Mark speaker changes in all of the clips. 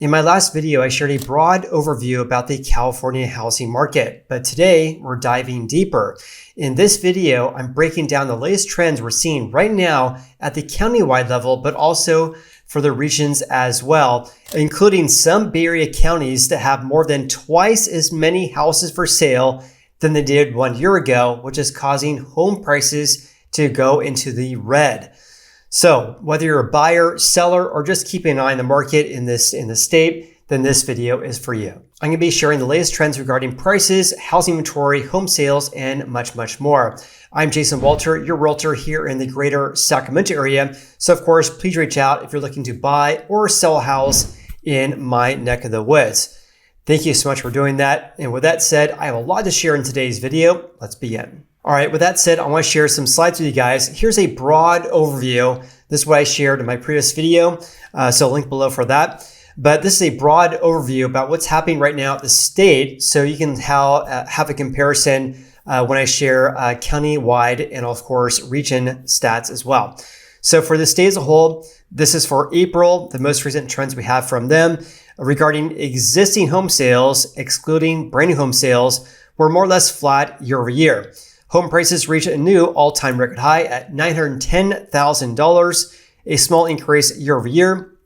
Speaker 1: In my last video, I shared a broad overview about the California housing market, but today we're diving deeper. In this video, I'm breaking down the latest trends we're seeing right now at the countywide level, but also for the regions as well, including some Bay Area counties that have more than twice as many houses for sale than they did 1 year ago, which is causing home prices to go into the red. So whether you're a buyer, seller, or just keeping an eye on the market in the state, then this video is for you. I'm going to be sharing the latest trends regarding prices, housing inventory, home sales, and much, much more. I'm Jason Walter, your realtor here in the greater Sacramento area. So of course, please reach out if you're looking to buy or sell a house in my neck of the woods. Thank you so much for doing that. And with that said, I have a lot to share in today's video. Let's begin. All right, with that said, I want to share some slides with you guys. Here's a broad overview. This is what I shared in my previous video, so link below for that. But this is a broad overview about what's happening right now at the state, so you can have a comparison when I share county-wide and, of course, region stats as well. So for the state as a whole, this is for April, the most recent trends we have from them. Regarding existing home sales, excluding brand new home sales, were more or less flat year over year. Home prices reached a new all-time record high at $910,000, a small increase year over year.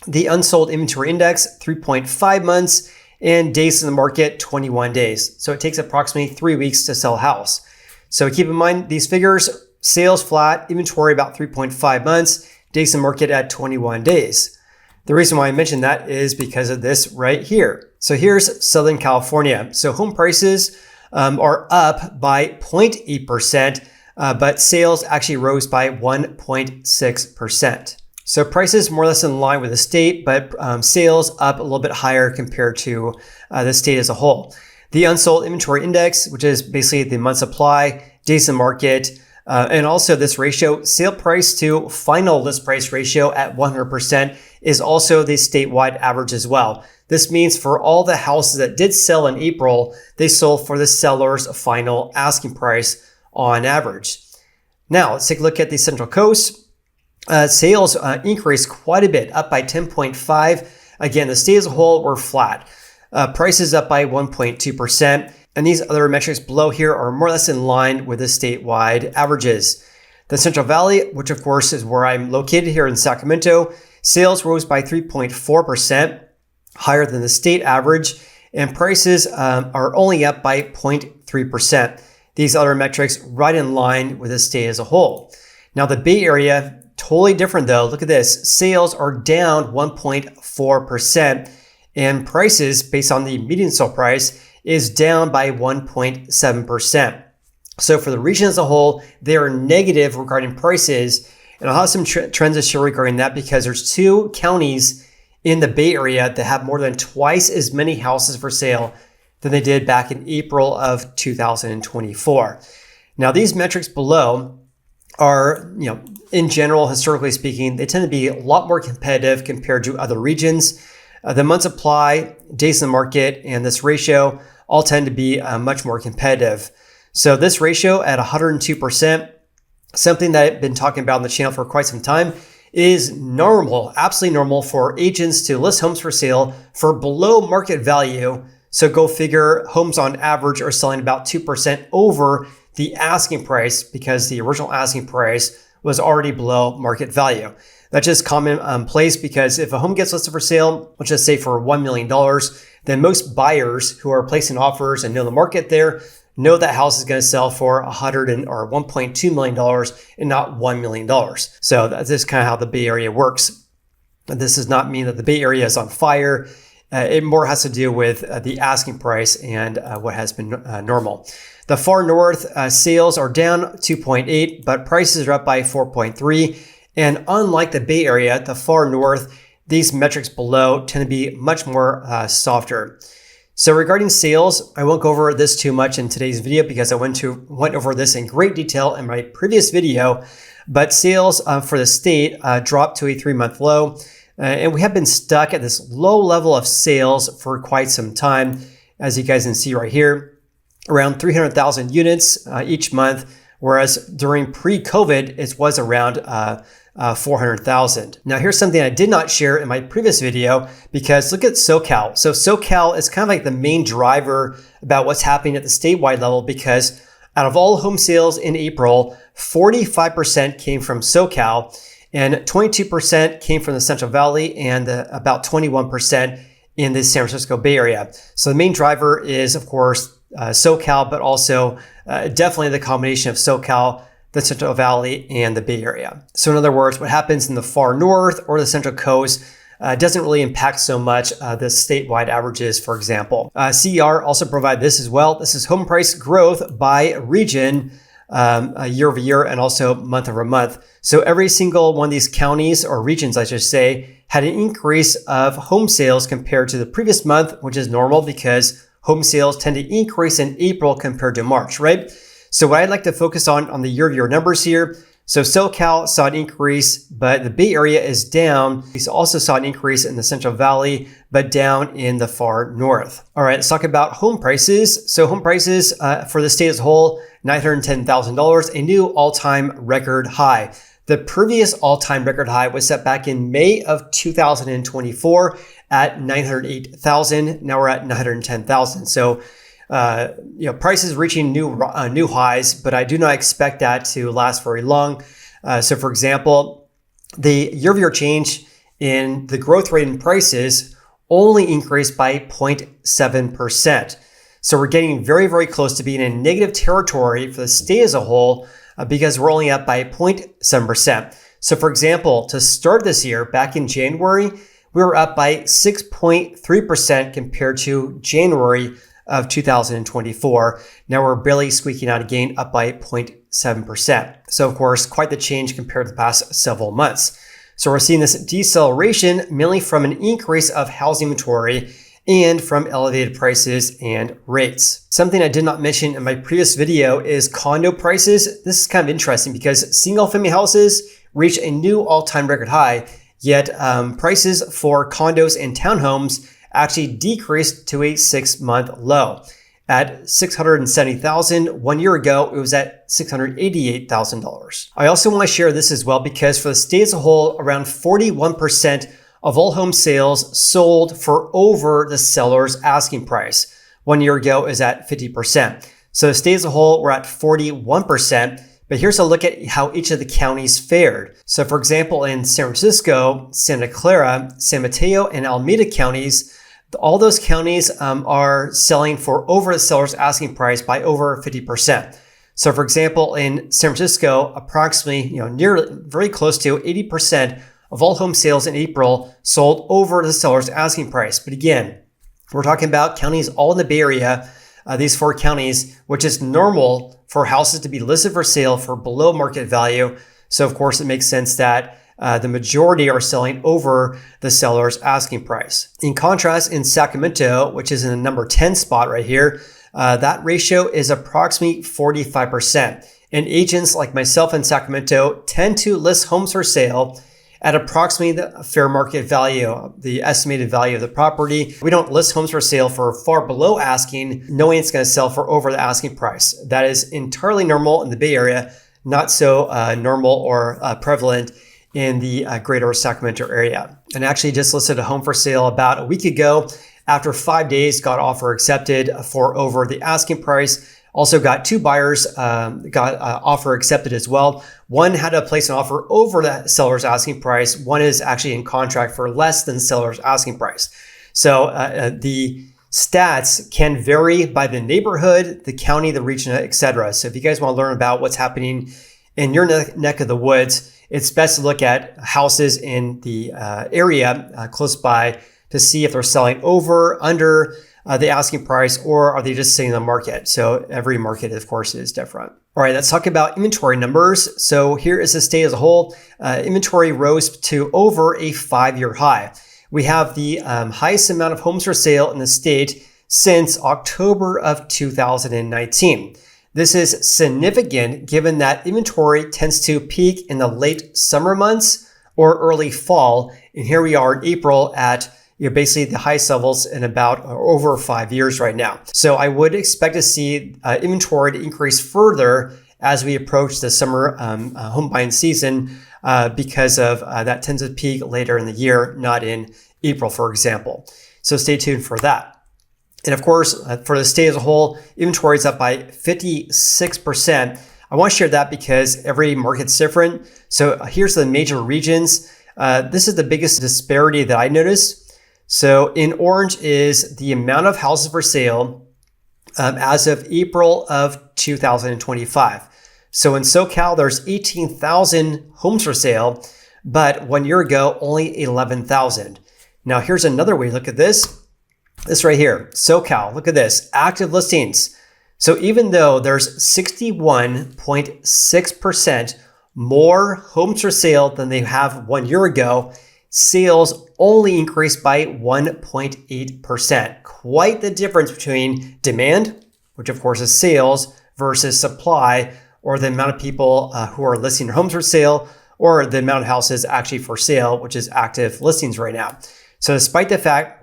Speaker 1: The unsold inventory index, 3.5 months, and days in the market, 21 days. So it takes approximately 3 weeks to sell a house. So keep in mind these figures: sales flat, inventory about 3.5 months, days in the market at 21 days. The reason why I mentioned that is because of this right here. So here's Southern California. So home prices are up by 0.8%, but sales actually rose by 1.6%. So prices more or less in line with the state, but sales up a little bit higher compared to the state as a whole. The unsold inventory index, which is basically the month supply, days in market, and also this ratio, sale price to final list price ratio at 100%, is also the statewide average as well. This means for all the houses that did sell in April, they sold for the seller's final asking price on average. Now, let's take a look at the Central Coast. Sales increased quite a bit, up by 10.5. Again, the state as a whole were flat. Prices up by 1.2%. And these other metrics below here are more or less in line with the statewide averages. The Central Valley, which of course is where I'm located here in Sacramento, sales rose by 3.4%, higher than the state average, and prices are only up by 0.3%. These other metrics right in line with the state as a whole. Now the Bay Area, totally different though. Look at this. Sales are down 1.4%, and prices based on the median sale price is down by 1.7%. So for the region as a whole, they are negative regarding prices. And I'll have some trends to share regarding that because there's two counties in the Bay Area that have more than twice as many houses for sale than they did back in April of 2024. Now, these metrics below are, in general, historically speaking, they tend to be a lot more competitive compared to other regions. The month supply, days in the market, and this ratio all tend to be much more competitive. So this ratio at 102%, something that I've been talking about on the channel for quite some time, is normal, absolutely normal for agents to list homes for sale for below market value. So go figure, homes on average are selling about 2% over the asking price because the original asking price was already below market value. That's just commonplace because if a home gets listed for sale, let's just say for $1 million, then most buyers who are placing offers and know the market there know that house is going to sell for $1.2 million and not $1 million. So that's just kind of how the Bay Area works. This does not mean that the Bay Area is on fire. It more has to do with the asking price and what has been normal. The far north sales are down 2.8, but prices are up by 4.3. And unlike the Bay Area, the far north, these metrics below tend to be much more softer. So regarding sales, I won't go over this too much in today's video because I went over this in great detail in my previous video, but sales for the state dropped to a 3-month low, and we have been stuck at this low level of sales for quite some time. As you guys can see right here, around 300,000 units each month, whereas during pre-COVID, it was around 400,000. Now here's something I did not share in my previous video, because look at SoCal. So SoCal is kind of like the main driver about what's happening at the statewide level, because out of all home sales in April, 45% came from SoCal and 22% came from the Central Valley and about 21% in the San Francisco Bay Area. So the main driver is, of course, SoCal, but also definitely the combination of SoCal, the Central Valley, and the Bay Area. So in other words, what happens in the far north or the Central Coast doesn't really impact so much the statewide averages, for example. CER also provide this as well. This is home price growth by region year over year and also month over month. So every single one of these counties or regions, I should say, had an increase of home sales compared to the previous month, which is normal because home sales tend to increase in April compared to March, right? So what I'd like to focus on the year-over-year numbers here. So SoCal saw an increase, but the Bay Area is down. We also saw an increase in the Central Valley, but down in the far north. All right, let's talk about home prices. So home prices for the state as a whole, $910,000, a new all-time record high. The previous all-time record high was set back in May of 2024 at $908,000. Now we're at $910,000. So prices reaching new highs, but I do not expect that to last very long. So for example, the year-over-year change in the growth rate in prices only increased by 0.7%. So we're getting very, very close to being in negative territory for the state as a whole because we're only up by 0.7%. So for example, to start this year, back in January, we were up by 6.3% compared to January of 2024. Now we're barely squeaking out a gain, up by 0.7%. So of course, quite the change compared to the past several months. So we're seeing this deceleration mainly from an increase of housing inventory and from elevated prices and rates. Something I did not mention in my previous video is condo prices. This is kind of interesting because single family houses reach a new all-time record high, yet prices for condos and townhomes actually decreased to a 6-month low. At $670,000 1 year ago, it was at $688,000. I also want to share this as well because for the state as a whole, around 41% of all home sales sold for over the seller's asking price. 1 year ago is at 50%. So the state as a whole, we're at 41%. But here's a look at how each of the counties fared. So for example, in San Francisco, Santa Clara, San Mateo, and Alameda counties, all those counties are selling for over the seller's asking price by over 50%. So for example, in San Francisco, approximately, very close to 80% of all home sales in April sold over the seller's asking price. But again, we're talking about counties all in the Bay Area, these 4 counties, which is normal for houses to be listed for sale for below market value. So of course, it makes sense that the majority are selling over the seller's asking price. In contrast, in Sacramento, which is in the number 10 spot right here, that ratio is approximately 45%. And agents like myself in Sacramento tend to list homes for sale at approximately the fair market value, the estimated value of the property. We don't list homes for sale for far below asking, knowing it's going to sell for over the asking price. That is entirely normal in the Bay Area, not so normal or prevalent in the greater Sacramento area. And actually just listed a home for sale about a week ago. After 5 days, got offer accepted for over the asking price. Also got 2 buyers, got offer accepted as well. One had to place an offer over the seller's asking price. One is actually in contract for less than seller's asking price. So the stats can vary by the neighborhood, the county, the region, etc. So if you guys want to learn about what's happening in your neck of the woods, it's best to look at houses in the area close by to see if they're selling over, under the asking price, or are they just sitting in the market? So every market, of course, is different. All right, let's talk about inventory numbers. So here is the state as a whole. Inventory rose to over a 5-year high. We have the highest amount of homes for sale in the state since October of 2019. This is significant given that inventory tends to peak in the late summer months or early fall. And here we are in April at basically the highest levels in about over 5 years right now. So I would expect to see inventory to increase further as we approach the summer home buying season because of that tends to peak later in the year, not in April, for example. So stay tuned for that. And of course, for the state as a whole, inventory is up by 56%. I want to share that because every market's different. So here's the major regions. This is the biggest disparity that I noticed. So in orange is the amount of houses for sale as of April of 2025. So in SoCal, there's 18,000 homes for sale, but 1 year ago, only 11,000. Now here's another way to look at this. This right here, SoCal, look at this, active listings. So even though there's 61.6% more homes for sale than they have 1 year ago, sales only increased by 1.8%. Quite the difference between demand, which of course is sales, versus supply, or the amount of people who are listing their homes for sale, or the amount of houses actually for sale, which is active listings right now. So despite the fact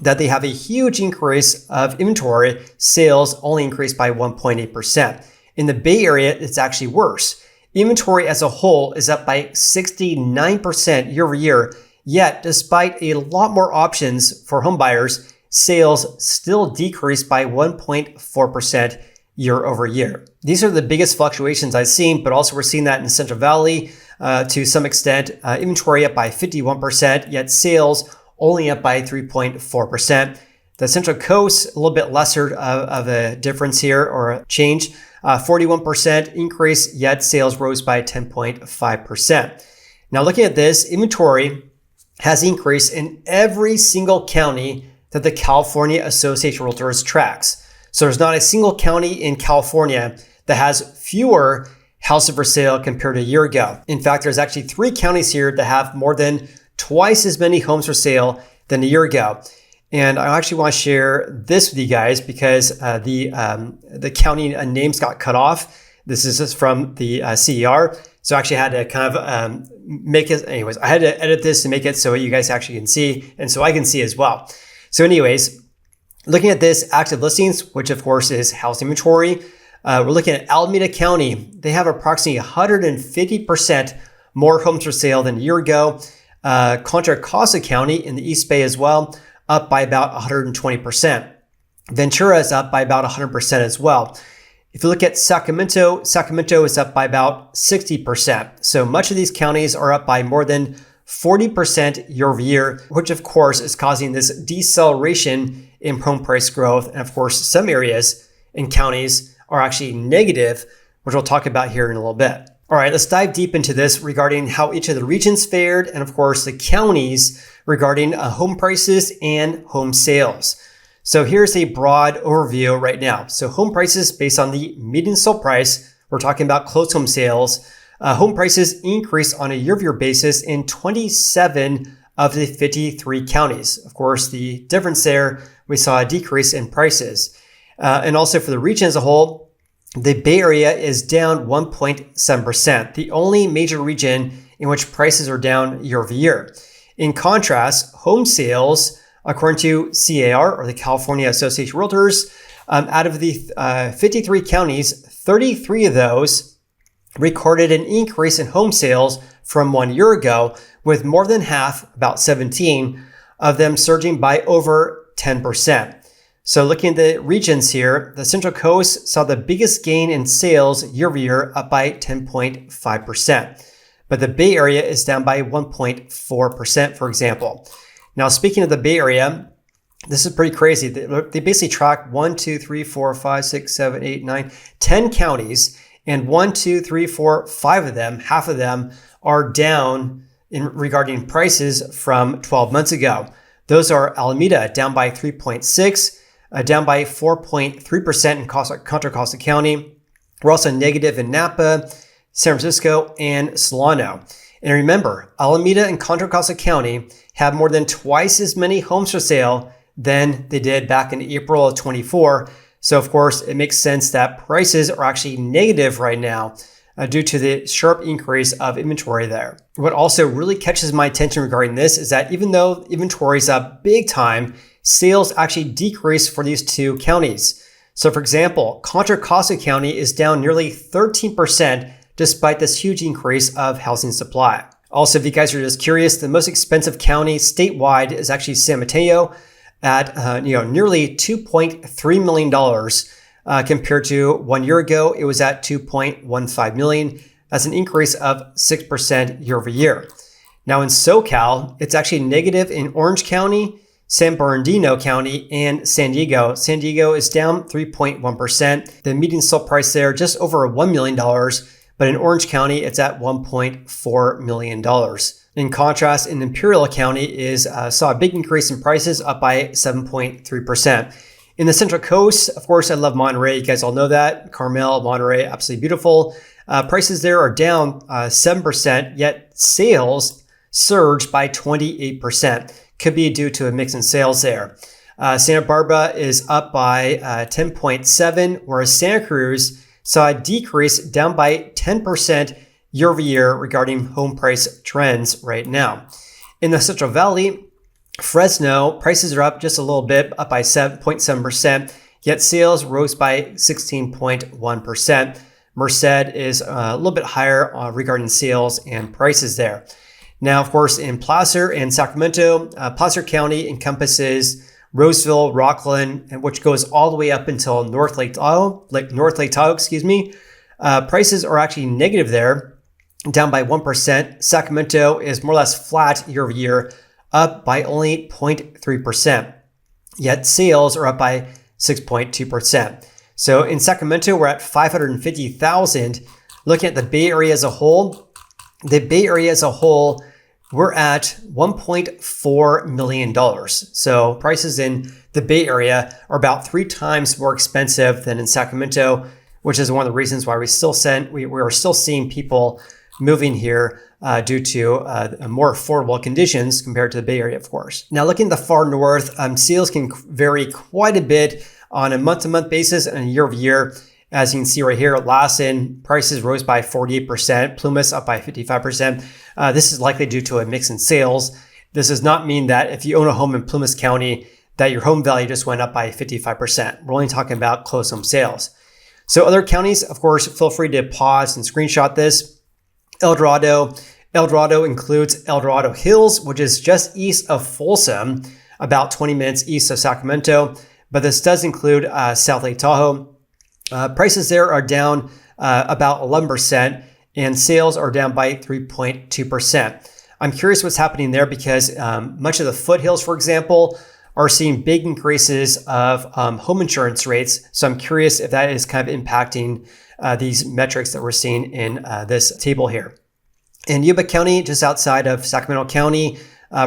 Speaker 1: that they have a huge increase of inventory, sales only increased by 1.8%. In the Bay Area, it's actually worse. Inventory as a whole is up by 69% year over year, yet despite a lot more options for home buyers, sales still decreased by 1.4% year over year. These are the biggest fluctuations I've seen, but also we're seeing that in the Central Valley to some extent. Inventory up by 51%, yet sales only up by 3.4%. The Central Coast, a little bit lesser of a difference here or a change, 41% increase, yet sales rose by 10.5%. Now looking at this, inventory has increased in every single county that the California Association of Realtors tracks. So there's not a single county in California that has fewer houses for sale compared to a year ago. In fact, there's actually 3 counties here that have more than twice as many homes for sale than a year ago. And I actually want to share this with you guys because the county names got cut off. This is just from the CER. So I actually had to kind of make it. Anyways, I had to edit this to make it so you guys actually can see and so I can see as well. So anyways, looking at this active listings, which of course is house inventory, we're looking at Alameda County. They have approximately 150% more homes for sale than a year ago. Contra Costa County in the East Bay as well, up by about 120%. Ventura is up by about 100% as well. If you look at Sacramento, Sacramento is up by about 60%. So much of these counties are up by more than 40% year over year, which of course is causing this deceleration in home price growth. And of course, some areas and counties are actually negative, which we'll talk about here in a little bit. All right, let's dive deep into this regarding how each of the regions fared and of course the counties regarding home prices and home sales. So here's a broad overview right now. So home prices based on the median sale price, we're talking about closed home sales. Home prices increased on a year-over-year basis in 27 of the 53 counties. Of course, the difference there, we saw a decrease in prices. And also for the region as a whole, the Bay Area is down 1.7%, the only major region in which prices are down year over year. In contrast, home sales, according to CAR, or the California Association of Realtors, out of the 53 counties, 33 of those recorded an increase in home sales from 1 year ago, with more than half, about 17, of them surging by over 10%. So looking at the regions here, the Central Coast saw the biggest gain in sales year over year, up by 10.5%. But the Bay Area is down by 1.4%, for example. Now, speaking of the Bay Area, this is pretty crazy. They basically track 10 counties, and 5 of them, half of them are down regarding prices from 12 months ago. Those are Alameda, down by 3.6%. Down by 4.3% in Contra Costa County. We're also negative in Napa, San Francisco, and Solano. And remember, Alameda and Contra Costa County have more than twice as many homes for sale than they did back in April of 24. So of course, it makes sense that prices are actually negative right now due to the sharp increase of inventory there. What also really catches my attention regarding this is that even though inventory is up big time, sales actually decreased for these 2 counties. So for example, Contra Costa County is down nearly 13% despite this huge increase of housing supply. Also, if you guys are just curious, the most expensive county statewide is actually San Mateo at nearly $2.3 million compared to 1 year ago. It was at $2.15 million. That's an increase of 6% year over year. Now in SoCal, it's actually negative in Orange County, San Bernardino County, and San Diego. San Diego is down 3.1%. The median sale price there just over $1 million. But in Orange County, it's at $1.4 million. In contrast, in Imperial County saw a big increase in prices, up by 7.3%. In the Central Coast, of course, I love Monterey. You guys all know that. Carmel, Monterey, absolutely beautiful. Prices there are down 7%, yet sales surged by 28%. Could be due to a mix in sales there. Santa Barbara is up by 10.7%, whereas Santa Cruz saw a decrease down by 10% year over year regarding home price trends right now. In the Central Valley, Fresno, prices are up just a little bit, up by 7.7%, yet sales rose by 16.1%. Merced is a little bit higher regarding sales and prices there. Now, of course, in Placer and Sacramento, Placer County encompasses Roseville, Rockland, which goes all the way up until North Lake Tahoe, prices are actually negative there, down by 1%. Sacramento is more or less flat year over year, up by only 0.3%. Yet sales are up by 6.2%. So in Sacramento, we're at 550,000. Looking at the Bay Area as a whole, we're at $1.4 million. So prices in the Bay Area are about 3 times more expensive than in Sacramento, which is one of the reasons why we are still seeing people moving here due to more affordable conditions compared to the Bay Area, of course. Now, looking at the far north, sales can vary quite a bit on a month-to-month basis and year over year. As you can see right here, Lassen prices rose by 48%, Plumas up by 55%. This is likely due to a mix in sales. This does not mean that if you own a home in Plumas County, that your home value just went up by 55%. We're only talking about closed home sales. So other counties, of course, feel free to pause and screenshot this. El Dorado includes El Dorado Hills, which is just east of Folsom, about 20 minutes east of Sacramento. But this does include South Lake Tahoe. Prices there are down about 11%, and sales are down by 3.2%. I'm curious what's happening there because much of the foothills, for example, are seeing big increases of home insurance rates. So I'm curious if that is kind of impacting these metrics that we're seeing in this table here. In Yuba County, just outside of Sacramento County,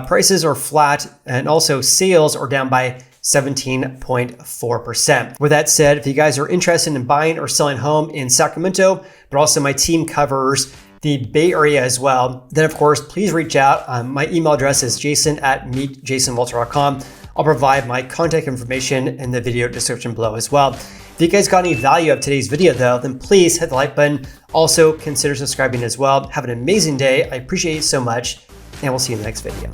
Speaker 1: prices are flat and also sales are down by 17.4%. With that said, if you guys are interested in buying or selling home in Sacramento, but also my team covers the Bay Area as well, then of course, please reach out. My email address is jason@meetjasonwalter.com. I'll provide my contact information in the video description below as well. If you guys got any value of today's video though, then please hit the like button. Also consider subscribing as well. Have an amazing day. I appreciate you so much, and we'll see you in the next video.